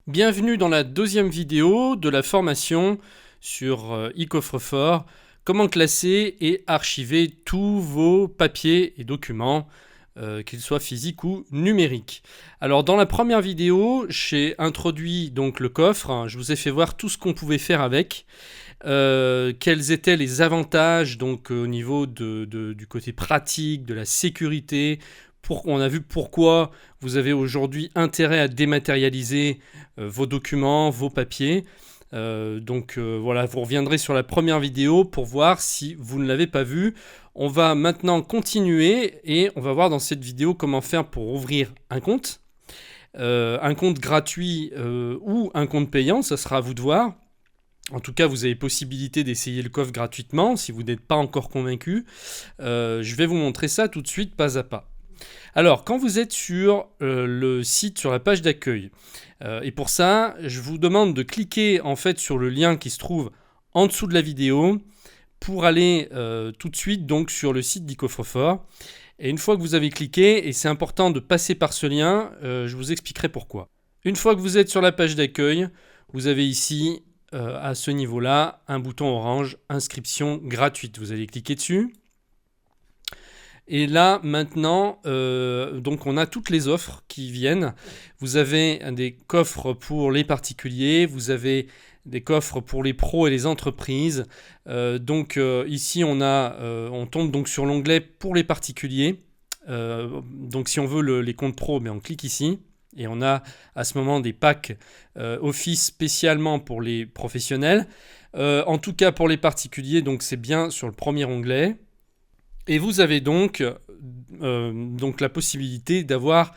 Bienvenue dans la deuxième vidéo de la formation sur eCoffre-fort, comment classer et archiver tous vos papiers et documents, qu'ils soient physiques ou numériques. Alors dans la première vidéo, j'ai introduit donc le coffre, hein, je vous ai fait voir tout ce qu'on pouvait faire avec, quels étaient les avantages donc au niveau du côté pratique, de la sécurité. On a vu pourquoi vous avez aujourd'hui intérêt à dématérialiser vos documents, vos papiers. Voilà, vous reviendrez sur la première vidéo pour voir si vous ne l'avez pas vu. On va maintenant continuer et on va voir dans cette vidéo comment faire pour ouvrir un compte gratuit ou un compte payant, ça sera à vous de voir. En tout cas, vous avez possibilité d'essayer le coffre gratuitement si vous n'êtes pas encore convaincu. Je vais vous montrer ça tout de suite, pas à pas. Alors, quand vous êtes sur le site, sur la page d'accueil, et pour ça, je vous demande de cliquer en fait sur le lien qui se trouve en dessous de la vidéo pour aller tout de suite donc sur le site d'eCoffre-fort. Et une fois que vous avez cliqué, et c'est important de passer par ce lien, je vous expliquerai pourquoi. Une fois que vous êtes sur la page d'accueil, vous avez ici, à ce niveau-là, un bouton orange, inscription gratuite. Vous allez cliquer dessus. Et là, maintenant, donc on a toutes les offres qui viennent. Vous avez des coffres pour les particuliers, vous avez des coffres pour les pros et les entreprises. Ici, on tombe donc sur l'onglet pour les particuliers. Donc si on veut les comptes pro, on clique ici. Et on a à ce moment des packs Office spécialement pour les professionnels. En tout cas, pour les particuliers, donc c'est bien sur le premier onglet. Et vous avez donc la possibilité d'avoir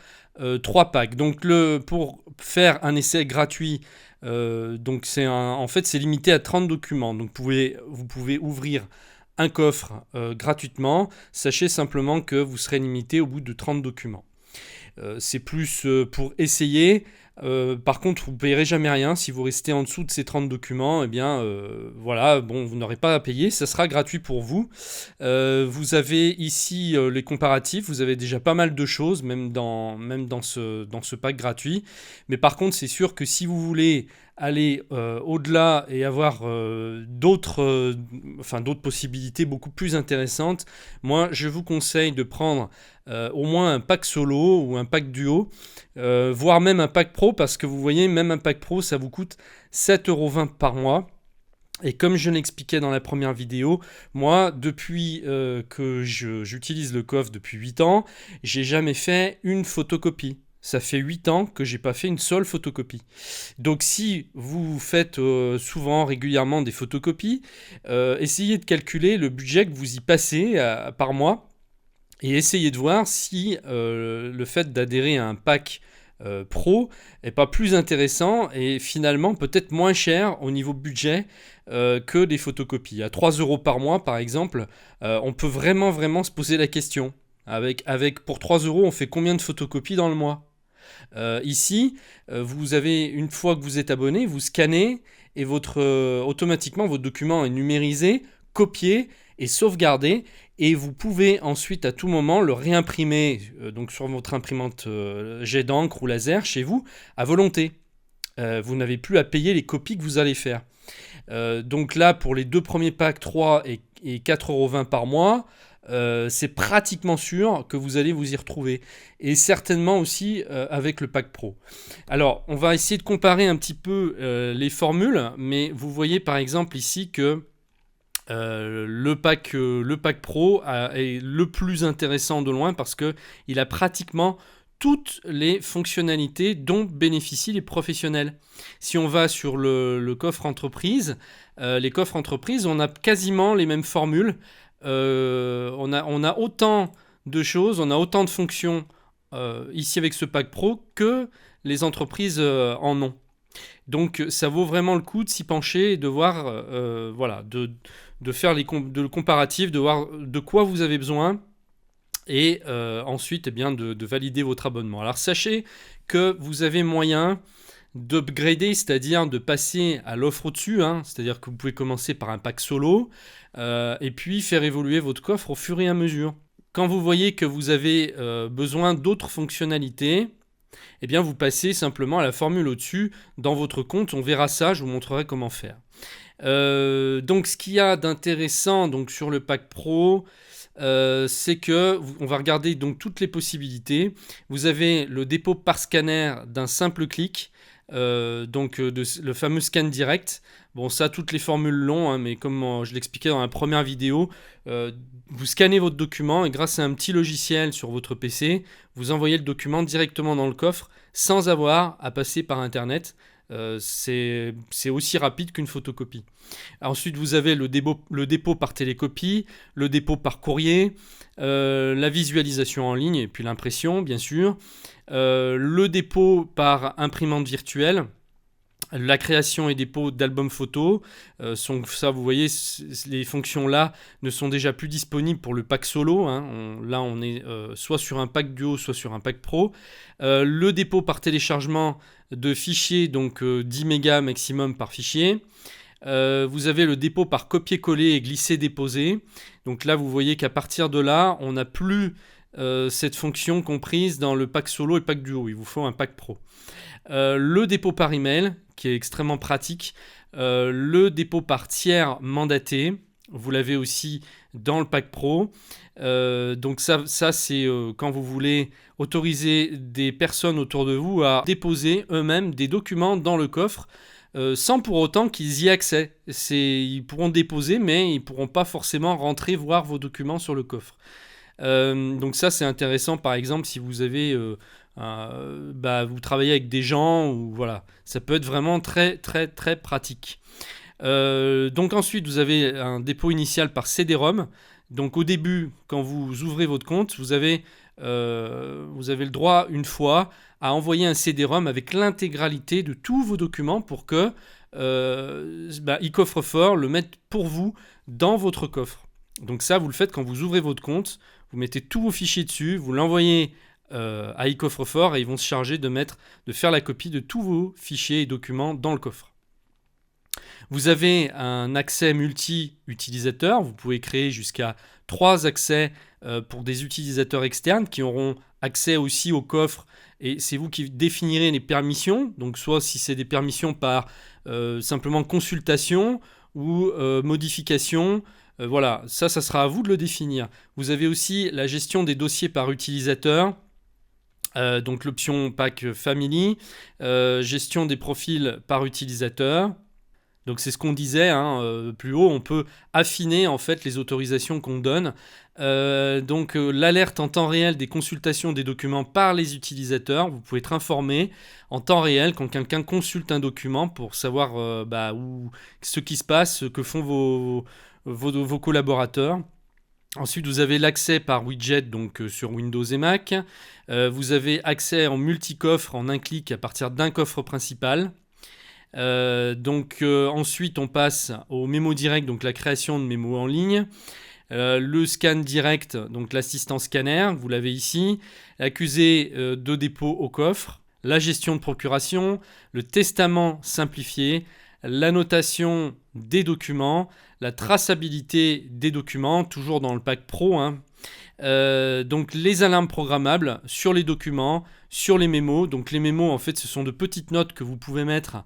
3 packs. Donc pour faire un essai gratuit, c'est limité à 30 documents. Donc vous pouvez ouvrir un coffre gratuitement. Sachez simplement que vous serez limité au bout de 30 documents. C'est plus pour essayer. Par contre, vous ne payerez jamais rien. Si vous restez en dessous de ces 30 documents, vous n'aurez pas à payer. Ça sera gratuit pour vous. Vous avez ici les comparatifs. Vous avez déjà pas mal de choses, même dans ce pack gratuit. Mais par contre, c'est sûr que si vous voulez aller au-delà et avoir d'autres possibilités beaucoup plus intéressantes, moi, je vous conseille de prendre au moins un pack solo ou un pack duo, voire même un pack pro, parce que vous voyez, même un pack pro, ça vous coûte 7,20 € par mois. Et comme je l'expliquais dans la première vidéo, moi, depuis que j'utilise le coffre depuis 8 ans, j'ai jamais fait une photocopie. Ça fait 8 ans que j'ai pas fait une seule photocopie. Donc si vous faites souvent, régulièrement des photocopies, essayez de calculer le budget que vous y passez par mois. Et essayez de voir si le fait d'adhérer à un pack pro n'est pas plus intéressant et finalement peut-être moins cher au niveau budget que des photocopies. À 3 € par mois, par exemple, on peut vraiment se poser la question. Pour 3 €, on fait combien de photocopies dans le mois ? Ici, vous avez, une fois que vous êtes abonné, vous scannez et automatiquement votre document est numérisé, copié et sauvegardé, et vous pouvez ensuite à tout moment le réimprimer donc sur votre imprimante jet d'encre ou laser chez vous à volonté. Vous n'avez plus à payer les copies que vous allez faire. Donc là, pour les deux premiers packs, 3 et 4,20 € par mois, c'est pratiquement sûr que vous allez vous y retrouver. Et certainement aussi avec le pack pro. Alors, on va essayer de comparer un petit peu les formules, mais vous voyez par exemple ici que le pack pro est le plus intéressant de loin parce qu'il a pratiquement toutes les fonctionnalités dont bénéficient les professionnels. Si on va sur le coffre entreprise, les coffres entreprises, on a quasiment les mêmes formules. On a autant de choses, on a autant de fonctions ici avec ce pack pro que les entreprises en ont. Donc ça vaut vraiment le coup de s'y pencher et de voir, de faire le comparatif, de voir de quoi vous avez besoin et ensuite de valider votre abonnement. Alors sachez que vous avez moyen d'upgrader, c'est-à-dire de passer à l'offre au-dessus, c'est-à-dire que vous pouvez commencer par un pack solo et puis faire évoluer votre coffre au fur et à mesure. Quand vous voyez que vous avez besoin d'autres fonctionnalités, Eh bien, vous passez simplement à la formule au-dessus. Dans votre compte, on verra ça, je vous montrerai comment faire. Donc, ce qu'il y a d'intéressant donc, sur le pack Pro, c'est que on va regarder donc toutes les possibilités. Vous avez le dépôt par scanner d'un simple clic, le fameux scan direct. Bon, ça, toutes les formules l'ont, hein, mais comme je l'expliquais dans la première vidéo, vous scannez votre document et grâce à un petit logiciel sur votre PC, vous envoyez le document directement dans le coffre sans avoir à passer par Internet. C'est aussi rapide qu'une photocopie. Ensuite, vous avez le dépôt par télécopie, le dépôt par courrier, la visualisation en ligne et puis l'impression, bien sûr, le dépôt par imprimante virtuelle, la création et dépôt d'albums photos. Ça, vous voyez, les fonctions-là ne sont déjà plus disponibles pour le pack solo. Hein. Là, on est soit sur un pack duo, soit sur un pack pro. Le dépôt par téléchargement de fichiers, donc 10 mégas maximum par fichier. Vous avez le dépôt par copier-coller et glisser-déposer. Donc là, vous voyez qu'à partir de là, on n'a plus cette fonction comprise dans le pack solo et le pack duo. Il vous faut un pack pro. Le dépôt par email, qui est extrêmement pratique. Le dépôt par tiers mandaté, vous l'avez aussi dans le pack pro. Donc ça c'est quand vous voulez autoriser des personnes autour de vous à déposer eux-mêmes des documents dans le coffre, sans pour autant qu'ils y aient accès. Ils pourront déposer, mais ils ne pourront pas forcément rentrer voir vos documents sur le coffre. Donc ça c'est intéressant, par exemple si vous avez vous travaillez avec des gens, ou voilà, ça peut être vraiment très très très pratique. Donc ensuite vous avez un dépôt initial par CD-ROM. Donc au début, quand vous ouvrez votre compte, vous avez le droit une fois à envoyer un CD-ROM avec l'intégralité de tous vos documents pour que eCoffre-Fort le mette pour vous dans votre coffre. Donc ça, vous le faites quand vous ouvrez votre compte, vous mettez tous vos fichiers dessus, vous l'envoyez à eCoffre-Fort et ils vont se charger de faire la copie de tous vos fichiers et documents dans le coffre. Vous avez un accès multi-utilisateur. Vous pouvez créer jusqu'à 3 accès pour des utilisateurs externes qui auront accès aussi au coffre. Et c'est vous qui définirez les permissions. Donc soit si c'est des permissions par simplement consultation ou modification. Voilà, ça sera à vous de le définir. Vous avez aussi la gestion des dossiers par utilisateur. Donc l'option Pack Family. Gestion des profils par utilisateur. Donc c'est ce qu'on disait plus haut, on peut affiner en fait les autorisations qu'on donne. L'alerte en temps réel des consultations des documents par les utilisateurs, vous pouvez être informé en temps réel quand quelqu'un consulte un document pour savoir ce qui se passe, ce que font vos collaborateurs. Ensuite, vous avez l'accès par widget donc sur Windows et Mac. Vous avez accès en multi-coffre en un clic à partir d'un coffre principal. Ensuite on passe au mémo direct, donc la création de mémos en ligne, le scan direct, donc l'assistant scanner, vous l'avez ici, l'accusé de dépôt au coffre, la gestion de procuration, le testament simplifié, l'annotation des documents, la traçabilité des documents, toujours dans le pack pro, donc les alarmes programmables sur les documents, sur les mémos. Donc les mémos, en fait, ce sont de petites notes que vous pouvez mettre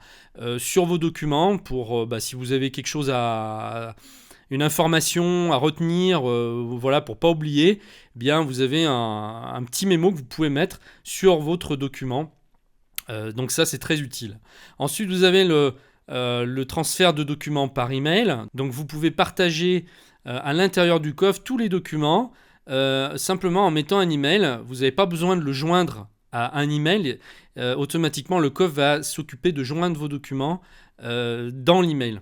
sur vos documents pour si vous avez quelque chose une information à retenir, pour pas oublier, bien vous avez un petit mémo que vous pouvez mettre sur votre document. Donc ça, c'est très utile. Ensuite, vous avez le transfert de documents par email. Donc vous pouvez partager à l'intérieur du coffre tous les documents. Simplement en mettant un email, vous n'avez pas besoin de le joindre à un email. Automatiquement, le coffre va s'occuper de joindre vos documents dans l'email.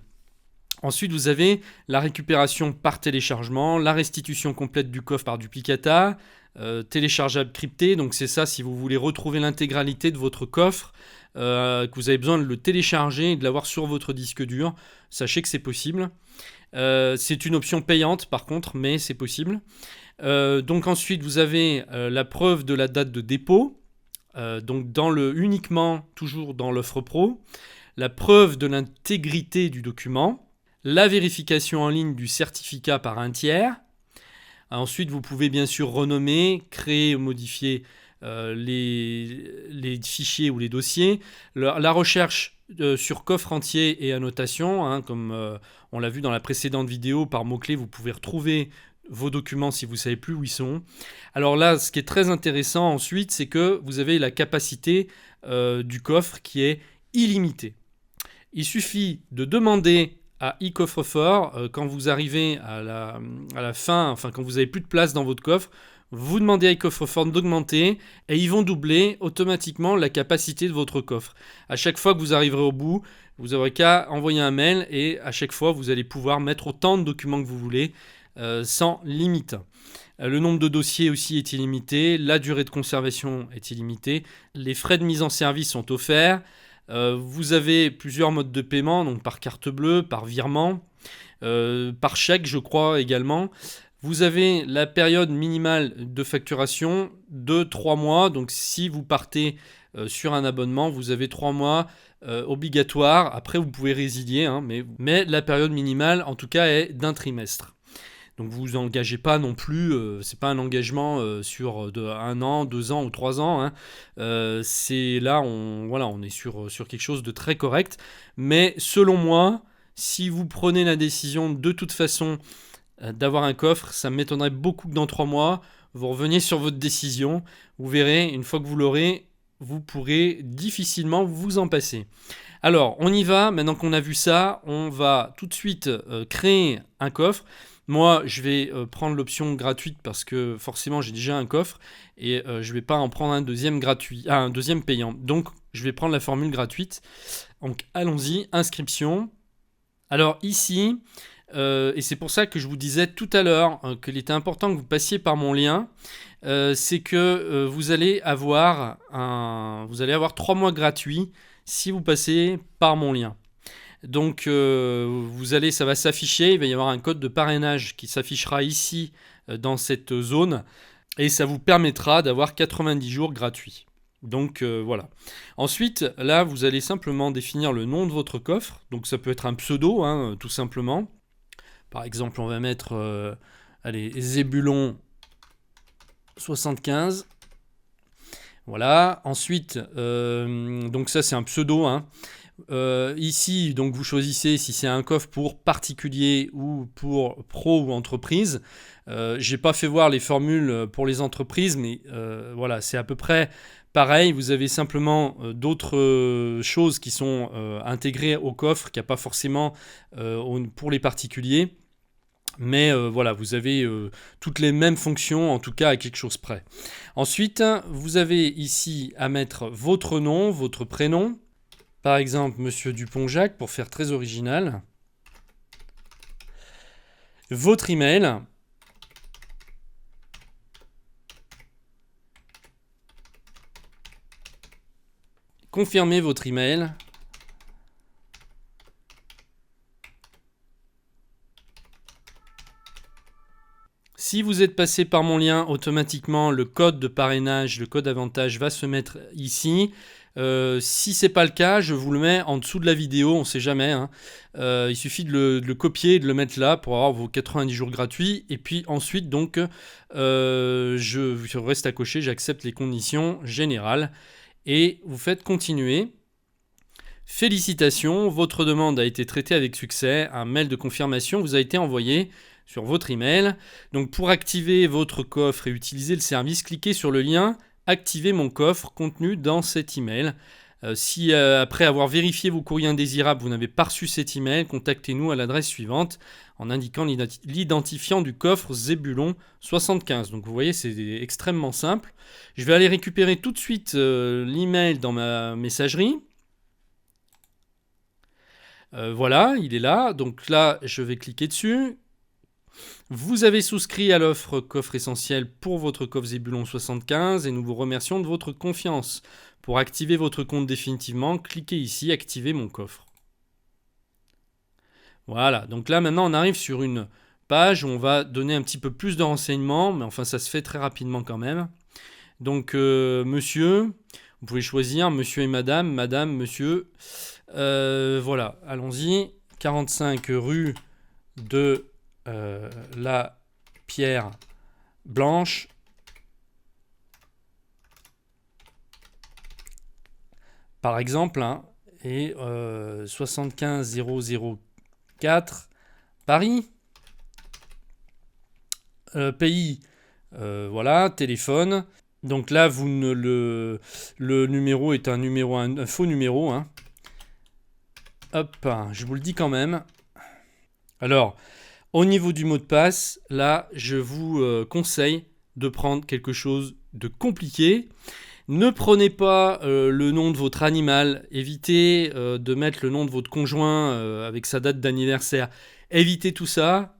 Ensuite, vous avez la récupération par téléchargement, la restitution complète du coffre par duplicata, téléchargeable crypté. Donc c'est ça si vous voulez retrouver l'intégralité de votre coffre, que vous avez besoin de le télécharger et de l'avoir sur votre disque dur. Sachez que c'est possible. C'est une option payante par contre, mais c'est possible. Donc ensuite vous avez la preuve de la date de dépôt, donc uniquement toujours dans l'offre pro, la preuve de l'intégrité du document, la vérification en ligne du certificat par un tiers. Ensuite vous pouvez bien sûr renommer, créer ou modifier les fichiers ou les dossiers. La recherche sur coffre entier et annotation, hein, comme on l'a vu dans la précédente vidéo, par mots-clés, vous pouvez retrouver vos documents si vous ne savez plus où ils sont. Alors là, ce qui est très intéressant ensuite, c'est que vous avez la capacité du coffre qui est illimitée. Il suffit de demander à eCoffre-Fort, quand vous arrivez à la fin, enfin quand vous n'avez plus de place dans votre coffre, vous demandez à eCoffre-Fort d'augmenter et ils vont doubler automatiquement la capacité de votre coffre. À chaque fois que vous arriverez au bout, vous n'aurez qu'à envoyer un mail et à chaque fois vous allez pouvoir mettre autant de documents que vous voulez sans limite. Le nombre de dossiers aussi est illimité, la durée de conservation est illimitée, les frais de mise en service sont offerts. Vous avez plusieurs modes de paiement, donc par carte bleue, par virement, par chèque je crois également. Vous avez la période minimale de facturation de 3 mois, donc si vous partez sur un abonnement, vous avez 3 mois obligatoires. Après vous pouvez résilier, hein, mais la période minimale en tout cas est d'1 trimestre. Donc vous vous engagez pas non plus, c'est pas un engagement sur 1 an, 2 ans ou 3 ans. Hein. C'est là, on est sur quelque chose de très correct. Mais selon moi, si vous prenez la décision de toute façon d'avoir un coffre, ça m'étonnerait beaucoup que dans 3 mois, vous reveniez sur votre décision. Vous verrez, une fois que vous l'aurez, vous pourrez difficilement vous en passer. Alors, on y va. Maintenant qu'on a vu ça, on va tout de suite créer un coffre. Moi, je vais prendre l'option gratuite parce que forcément, j'ai déjà un coffre et je ne vais pas en prendre un deuxième payant. Donc, je vais prendre la formule gratuite. Donc, allons-y, inscription. Alors ici, et c'est pour ça que je vous disais tout à l'heure qu'il était important que vous passiez par mon lien, c'est que vous allez avoir 3 mois gratuits si vous passez par mon lien. Donc ça va s'afficher, il va y avoir un code de parrainage qui s'affichera ici dans cette zone et ça vous permettra d'avoir 90 jours gratuits. Donc voilà. Ensuite, là, vous allez simplement définir le nom de votre coffre. Donc ça peut être un pseudo, hein, tout simplement. Par exemple, on va mettre Zébulon 75. Voilà. Ensuite, donc ça c'est un pseudo, hein. Ici, donc vous choisissez si c'est un coffre pour particulier ou pour pro ou entreprise. J'ai pas fait voir les formules pour les entreprises, mais voilà, c'est à peu près pareil. Vous avez simplement d'autres choses qui sont intégrées au coffre qu'il n'y a pas forcément pour les particuliers. Mais voilà, vous avez toutes les mêmes fonctions, en tout cas à quelque chose près. Ensuite, vous avez ici à mettre votre nom, votre prénom. Par exemple, Monsieur Dupont-Jacques, pour faire très original. Votre email. Confirmez votre email. Si vous êtes passé par mon lien, automatiquement, le code de parrainage, le code avantage va se mettre ici. Si ce n'est pas le cas, je vous le mets en dessous de la vidéo, on ne sait jamais. Hein. Il suffit de le copier et de le mettre là pour avoir vos 90 jours gratuits. Et puis ensuite, donc, je reste à cocher, j'accepte les conditions générales. Et vous faites continuer. Félicitations, votre demande a été traitée avec succès. Un mail de confirmation vous a été envoyé sur votre email. Donc pour activer votre coffre et utiliser le service, cliquez sur le lien « Activer mon coffre » contenu dans cet email. Si après avoir vérifié vos courriers indésirables, vous n'avez pas reçu cet email, contactez-nous à l'adresse suivante en indiquant l'identifiant du coffre Zébulon 75. Donc vous voyez, c'est extrêmement simple. Je vais aller récupérer tout de suite l'email dans ma messagerie. Voilà, il est là. Donc là, je vais cliquer dessus. Vous avez souscrit à l'offre Coffre Essentiel pour votre coffre Zébulon 75 et nous vous remercions de votre confiance. Pour activer votre compte définitivement, cliquez ici « Activer mon coffre ». Voilà, donc là maintenant on arrive sur une page où on va donner un petit peu plus de renseignements, mais enfin ça se fait très rapidement quand même. Donc monsieur, vous pouvez choisir monsieur et madame, monsieur. Voilà, allons-y. 45 rue de la Pierre Blanche. par exemple, hein, et 75 004 Paris. Pays, voilà, téléphone. Donc là, vous ne le numéro est un faux numéro. Hein. Hop, je vous le dis quand même. Alors, au niveau du mot de passe, là, je vous conseille de prendre quelque chose de compliqué. Ne prenez pas le nom de votre animal. Évitez de mettre le nom de votre conjoint avec sa date d'anniversaire. Évitez tout ça.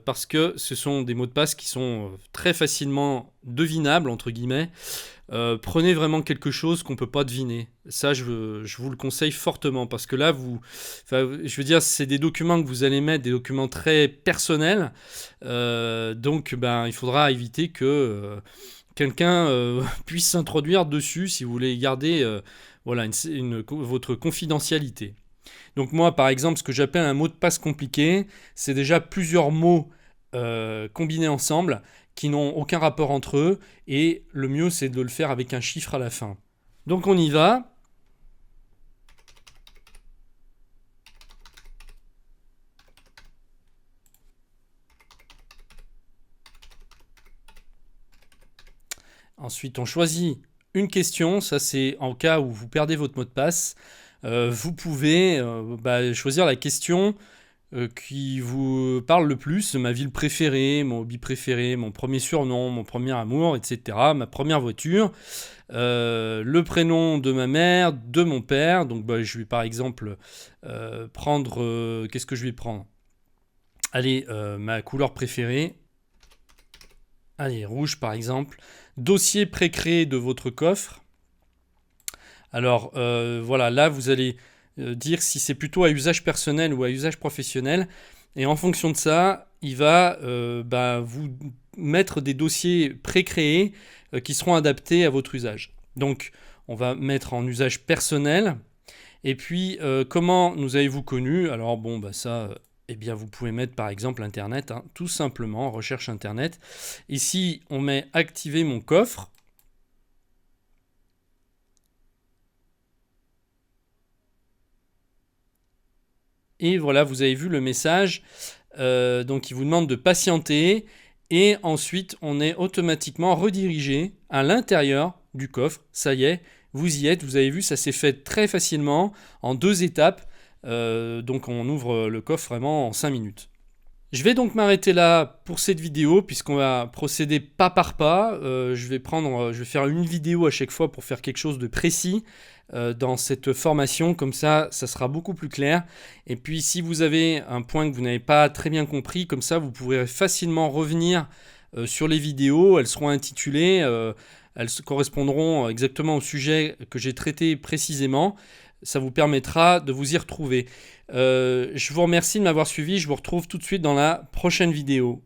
Parce que ce sont des mots de passe qui sont très facilement devinables, entre guillemets. Prenez vraiment quelque chose qu'on ne peut pas deviner. Ça, je vous le conseille fortement, parce que là, je veux dire, c'est des documents que vous allez mettre, des documents très personnels. Donc, il faudra éviter que quelqu'un puisse s'introduire dessus si vous voulez garder votre confidentialité. Donc moi, par exemple, ce que j'appelle un mot de passe compliqué, c'est déjà plusieurs mots combinés ensemble qui n'ont aucun rapport entre eux, et le mieux, c'est de le faire avec un chiffre à la fin. Donc on y va. Ensuite, on choisit une question. Ça, c'est en cas où vous perdez votre mot de passe. Vous pouvez choisir la question qui vous parle le plus, ma ville préférée, mon hobby préféré, mon premier surnom, mon premier amour, etc., ma première voiture, le prénom de ma mère, de mon père. Donc je vais par exemple prendre... qu'est-ce que je vais prendre ? Allez, ma couleur préférée. Allez, rouge par exemple. Dossier précréé de votre coffre. Alors voilà, là vous allez dire si c'est plutôt à usage personnel ou à usage professionnel. Et en fonction de ça, il va vous mettre des dossiers précréés qui seront adaptés à votre usage. Donc on va mettre en usage personnel. Et puis comment nous avez-vous connu ? Alors vous pouvez mettre par exemple Internet, hein, tout simplement, recherche Internet. Ici, on met activer mon coffre. Et voilà, vous avez vu le message. Donc, il vous demande de patienter. Et ensuite, on est automatiquement redirigé à l'intérieur du coffre. Ça y est, vous y êtes. Vous avez vu, ça s'est fait très facilement en 2 étapes. Donc, on ouvre le coffre vraiment en 5 minutes. Je vais donc m'arrêter là pour cette vidéo, puisqu'on va procéder pas par pas. Je vais faire une vidéo à chaque fois pour faire quelque chose de précis dans cette formation. Comme ça sera beaucoup plus clair. Et puis si vous avez un point que vous n'avez pas très bien compris, comme ça vous pourrez facilement revenir sur les vidéos. Elles seront intitulées, elles correspondront exactement au sujet que j'ai traité précisément. Ça vous permettra de vous y retrouver. Je vous remercie de m'avoir suivi. Je vous retrouve tout de suite dans la prochaine vidéo.